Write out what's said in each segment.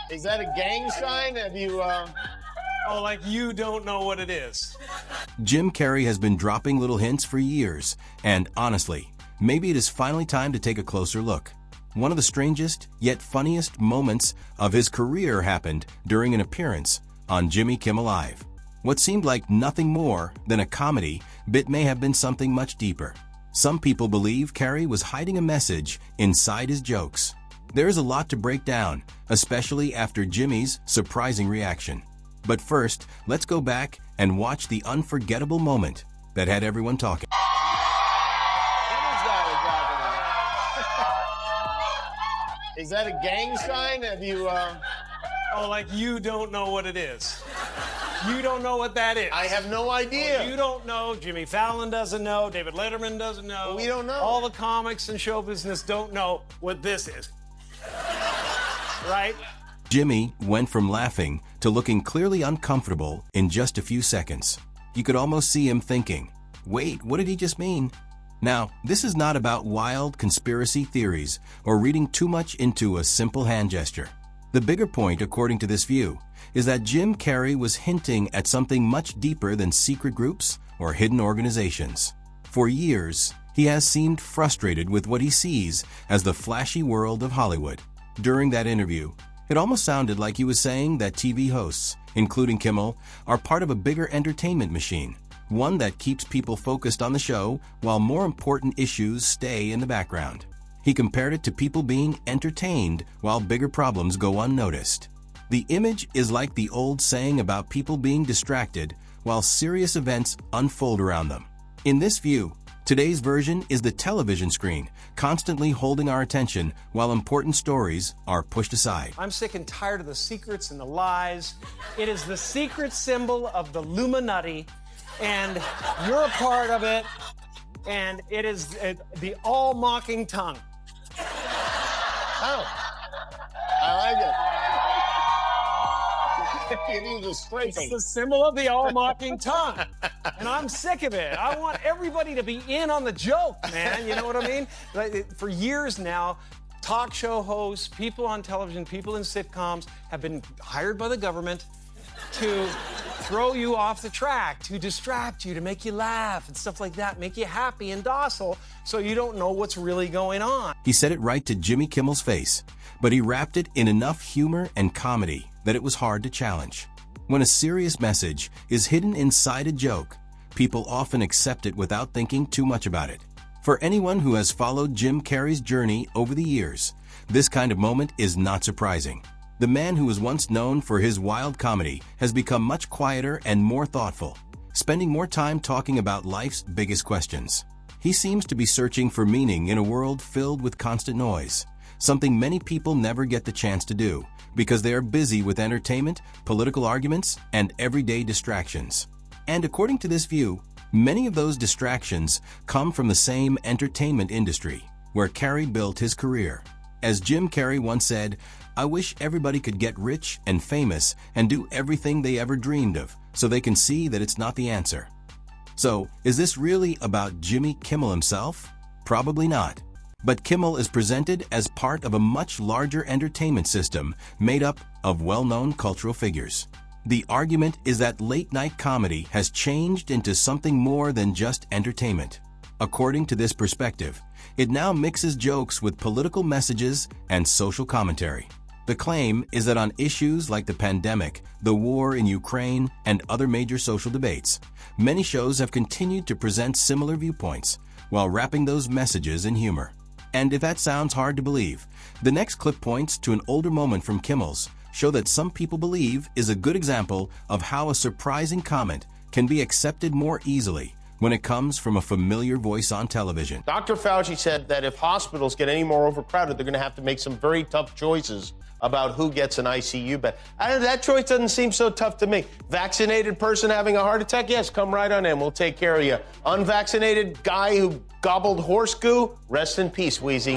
Is that a gang sign? Have you, Oh, like you don't know what it is. Jim Carrey has been dropping little hints for years, and honestly, maybe it is finally time to take a closer look. One of the strangest, yet funniest moments of his career happened during an appearance on Jimmy Kimmel Live. What seemed like nothing more than a comedy bit may have been something much deeper. Some people believe Carrey was hiding a message inside his jokes. There is a lot to break down, especially after Jimmy's surprising reaction. But first, let's go back and watch the unforgettable moment that had everyone talking. what is that exactly? Is that a gang sign? Have you, Oh, like you don't know what it is. You don't know what that is. I have no idea. You don't know. Jimmy Fallon doesn't know. David Letterman doesn't know. We don't know. All the comics and show business don't know what this is. Right? Jimmy went from laughing to looking clearly uncomfortable in just a few seconds. You could almost see him thinking, wait, what did he just mean? Now, this is not about wild conspiracy theories or reading too much into a simple hand gesture. The bigger point, according to this view, is that Jim Carrey was hinting at something much deeper than secret groups or hidden organizations. For years, he has seemed frustrated with what he sees as the flashy world of Hollywood. During that interview, it almost sounded like he was saying that TV hosts, including Kimmel, are part of a bigger entertainment machine, one that keeps people focused on the show while more important issues stay in the background. He compared it to people being entertained while bigger problems go unnoticed. The image is like the old saying about people being distracted while serious events unfold around them. In this view, today's version is the television screen, constantly holding our attention while important stories are pushed aside. I'm sick and tired of the secrets and the lies. It is the secret symbol of the Illuminati, and you're a part of it, and it is the all-mocking tongue. Oh. I like it. You need to straighten. It's the symbol of the all-mocking tongue. And I'm sick of it. I want everybody to be in on the joke, man. You know what I mean? Like, for years now, talk show hosts, people on television, people in sitcoms have been hired by the government to throw you off the track, to distract you, to make you laugh and stuff like that, make you happy and docile so you don't know what's really going on. He said it right to Jimmy Kimmel's face, but he wrapped it in enough humor and comedy that it was hard to challenge. When a serious message is hidden inside a joke, people often accept it without thinking too much about it. For anyone who has followed Jim Carrey's journey over the years, this kind of moment is not surprising. The man who was once known for his wild comedy has become much quieter and more thoughtful, spending more time talking about life's biggest questions. He seems to be searching for meaning in a world filled with constant noise, something many people never get the chance to do because they are busy with entertainment, political arguments, and everyday distractions. And according to this view, many of those distractions come from the same entertainment industry where Carrey built his career. As Jim Carrey once said, "I wish everybody could get rich and famous and do everything they ever dreamed of so they can see that it's not the answer." So, is this really about Jimmy Kimmel himself? Probably not. But Kimmel is presented as part of a much larger entertainment system made up of well-known cultural figures. The argument is that late-night comedy has changed into something more than just entertainment. According to this perspective, it now mixes jokes with political messages and social commentary. The claim is that on issues like the pandemic, the war in Ukraine, and other major social debates, many shows have continued to present similar viewpoints while wrapping those messages in humor. And if that sounds hard to believe, the next clip points to an older moment from Kimmel's show that some people believe is a good example of how a surprising comment can be accepted more easily when it comes from a familiar voice on television. Dr. Fauci said that if hospitals get any more overcrowded, they're going to have to make some very tough choices about who gets an ICU bed. That choice doesn't seem so tough to me. Vaccinated person having a heart attack? Yes, come right on in. We'll take care of you. Unvaccinated guy who gobbled horse goo? Rest in peace, Wheezy.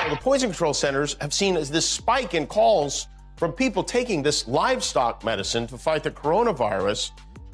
The poison control centers have seen this spike in calls from people taking this livestock medicine to fight the coronavirus.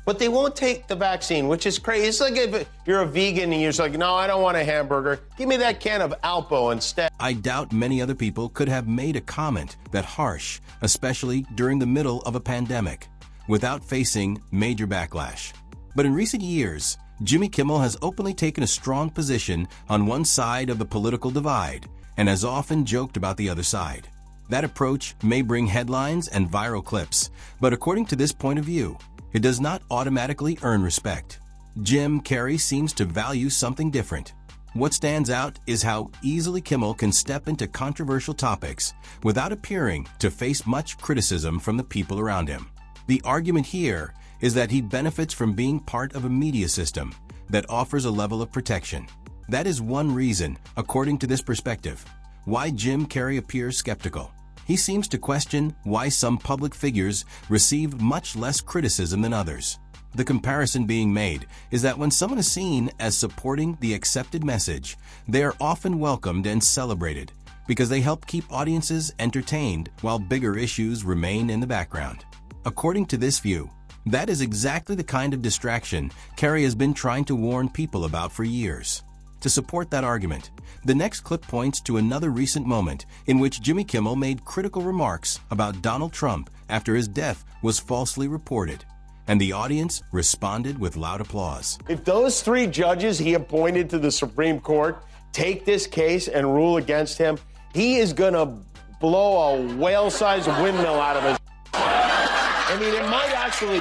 but they won't take the vaccine, which is crazy. It's like if you're a vegan and you're just like, no, I don't want a hamburger. Give me that can of Alpo instead. I doubt many other people could have made a comment that harsh, especially during the middle of a pandemic, without facing major backlash. But in recent years, Jimmy Kimmel has openly taken a strong position on one side of the political divide and has often joked about the other side. That approach may bring headlines and viral clips, but according to this point of view, it does not automatically earn respect. Jim Carrey seems to value something different. What stands out is how easily Kimmel can step into controversial topics without appearing to face much criticism from the people around him. The argument here is that he benefits from being part of a media system that offers a level of protection. That is one reason, according to this perspective, why Jim Carrey appears skeptical. He seems to question why some public figures receive much less criticism than others. The comparison being made is that when someone is seen as supporting the accepted message, they are often welcomed and celebrated because they help keep audiences entertained while bigger issues remain in the background. According to this view, that is exactly the kind of distraction Carrey has been trying to warn people about for years. To support that argument, the next clip points to another recent moment in which Jimmy Kimmel made critical remarks about Donald Trump after his death was falsely reported, and the audience responded with loud applause. If those 3 judges he appointed to the Supreme Court take this case and rule against him, he is going to blow a whale-sized windmill out of his... I mean, it might actually...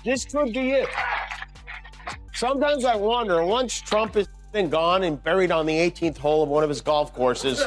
Just true to you. Sometimes I wonder, once Trump is gone and buried on the 18th hole of one of his golf courses,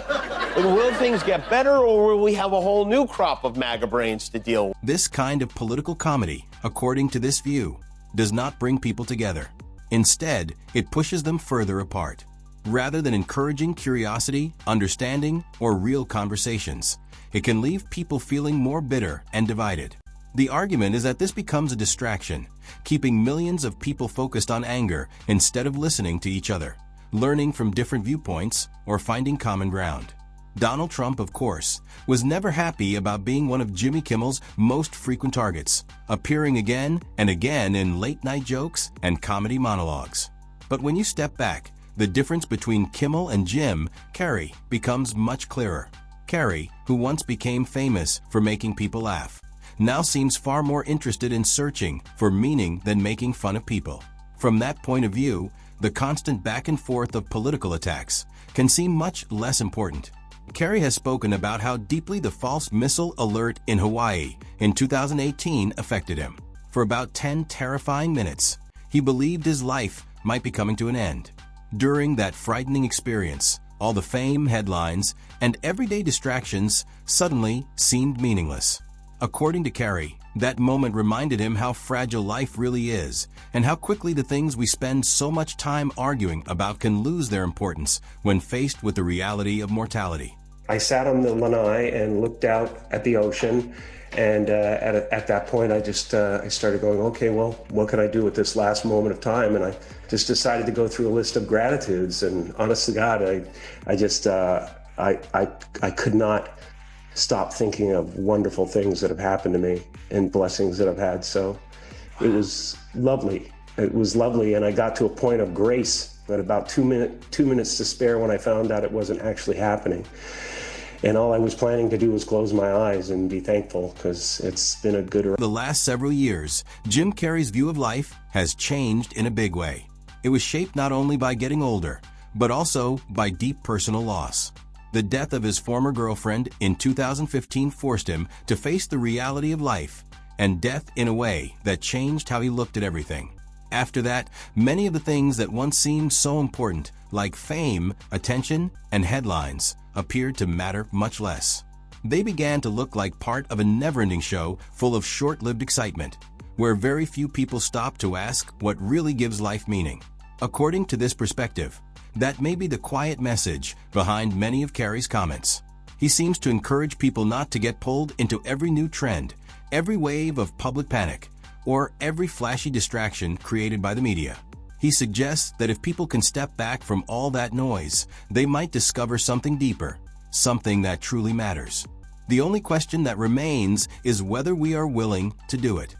will things get better, or will we have a whole new crop of MAGA brains to deal with? This kind of political comedy, according to this view, does not bring people together. Instead, it pushes them further apart. Rather than encouraging curiosity, understanding, or real conversations, it can leave people feeling more bitter and divided. The argument is that this becomes a distraction, keeping millions of people focused on anger instead of listening to each other, learning from different viewpoints, or finding common ground. Donald Trump, of course, was never happy about being one of Jimmy Kimmel's most frequent targets, appearing again and again in late-night jokes and comedy monologues. But when you step back, the difference between Kimmel and Jim Carrey becomes much clearer. Carrey, who once became famous for making people laugh, now seems far more interested in searching for meaning than making fun of people. From that point of view, the constant back and forth of political attacks can seem much less important. Carrey has spoken about how deeply the false missile alert in Hawaii in 2018 affected him. For about 10 terrifying minutes, he believed his life might be coming to an end. During that frightening experience, all the fame, headlines, and everyday distractions suddenly seemed meaningless. According to Carrey, that moment reminded him how fragile life really is and how quickly the things we spend so much time arguing about can lose their importance when faced with the reality of mortality. I sat on the lanai and looked out at the ocean, and at that point I started going, okay, well, what can I do with this last moment of time? And I just decided to go through a list of gratitudes, and honest to God, I could not stop thinking of wonderful things that have happened to me and blessings that I've had. So it was lovely. It was lovely, and I got to a point of grace at about 2 minutes to spare when I found out it wasn't actually happening. And all I was planning to do was close my eyes and be thankful, because it's been a good ride. The last several years, Jim Carrey's view of life has changed in a big way. It was shaped not only by getting older, but also by deep personal loss. The death of his former girlfriend in 2015 forced him to face the reality of life and death in a way that changed how he looked at everything. After that, many of the things that once seemed so important, like fame, attention, and headlines, appeared to matter much less. They began to look like part of a never-ending show full of short-lived excitement, where very few people stop to ask what really gives life meaning. According to this perspective, that may be the quiet message behind many of Carrey's comments. He seems to encourage people not to get pulled into every new trend, every wave of public panic, or every flashy distraction created by the media. He suggests that if people can step back from all that noise, they might discover something deeper, something that truly matters. The only question that remains is whether we are willing to do it.